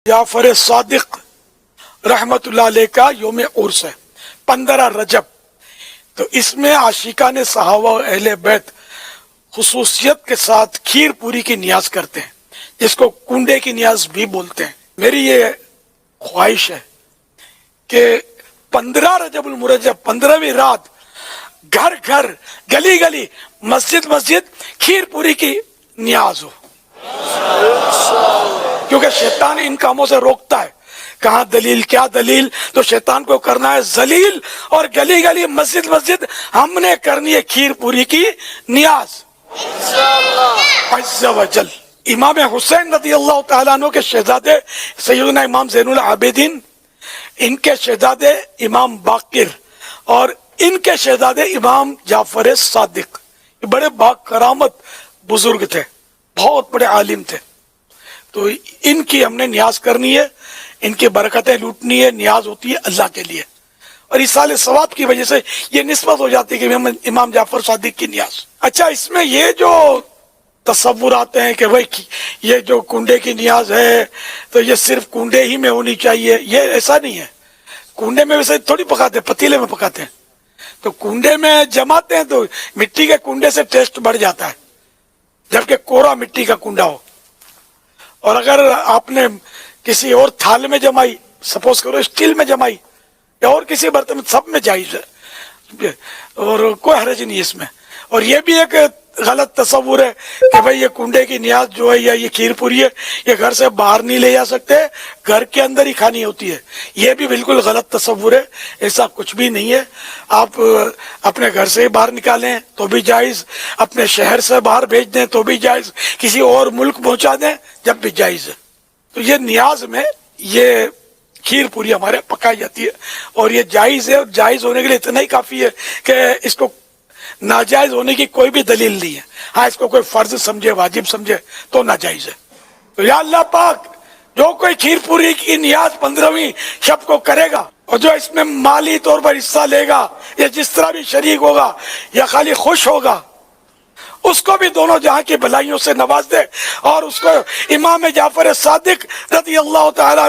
جعفر صادق رحمت اللہ علیہ کا یوم عرس ہے 15 رجب. تو اس میں عاشقان صحابہ و اہل بیت خصوصیت کے ساتھ کھیر پوری کی نیاز کرتے ہیں، جس کو کنڈے کی نیاز بھی بولتے ہیں. میری یہ خواہش ہے کہ 15 رجب المرجب 15ویں رات گھر گھر گلی گلی مسجد مسجد کھیر پوری کی نیاز ہو، کیونکہ شیطان ان کاموں سے روکتا ہے. کہاں دلیل، کیا دلیل؟ تو شیطان کو کرنا ہے ذلیل، اور گلی گلی مسجد مسجد ہم نے کرنی ہے کھیر پوری کی نیاز عز و جل. امام حسین رضی اللہ تعالیٰ عنہ کے شہزادے سیدنا امام زین العابدین، ان کے شہزادے امام باقر، اور ان کے شہزادے امام جعفر صادق، یہ بڑے با کرامت بزرگ تھے، بہت بڑے عالم تھے. تو ان کی ہم نے نیاز کرنی ہے، ان کی برکتیں لوٹنی ہے. نیاز ہوتی ہے اللہ کے لیے، اور ایصال ثواب کی وجہ سے یہ نسبت ہو جاتی ہے کہ امام جعفر صادق کی نیاز. اچھا، اس میں یہ جو تصور آتے ہیں کہ بھائی یہ جو کنڈے کی نیاز ہے تو یہ صرف کنڈے ہی میں ہونی چاہیے، یہ ایسا نہیں ہے. کنڈے میں ویسے تھوڑی پکاتے، پتیلے میں پکاتے ہیں. تو کنڈے میں جماتے ہیں تو مٹی کے کنڈے سے ٹیسٹ بڑھ جاتا ہے، جبکہ کوڑا مٹی کا کنڈا ہو. اور اگر آپ نے کسی اور تھال میں جمائی، سپوز کرو اسٹیل میں جمائی یا اور کسی برتن میں، سب میں جائز ہے اور کوئی حرج نہیں اس میں. اور یہ بھی ایک غلط تصور ہے کہ بھئی یہ کنڈے کی نیاز جو ہے یا یہ کھیر پوری ہے یہ گھر سے باہر نہیں لے جا سکتے، گھر کے اندر ہی کھانی ہوتی ہے. یہ بھی بالکل غلط تصور ہے، ایسا کچھ بھی نہیں ہے. آپ اپنے گھر سے باہر نکالیں تو بھی جائز، اپنے شہر سے باہر بھیج دیں تو بھی جائز، کسی اور ملک پہنچا دیں جب بھی جائز ہے. تو یہ نیاز میں یہ کھیر پوری ہمارے پکائی جاتی ہے، اور یہ جائز ہے. اور جائز ہونے کے لیے اتنا ہی کافی ہے کہ اس کو ناجائز ہونے کی کوئی بھی دلیل نہیں ہے. ہاں، اس کو کوئی فرض سمجھے، واجب سمجھے تو ناجائز ہے. تو یا اللہ پاک، جو کوئی کھیر پوری کی نیاز 15ویں شب کو کرے گا اور جو اس میں مالی طور پر حصہ لے گا یا جس طرح بھی شریک ہوگا یا خالی خوش ہوگا، اس کو بھی دونوں جہاں کی بھلائیوں سے نواز دے، اور اس کو امام جعفر صادق رضی اللہ تعالیٰ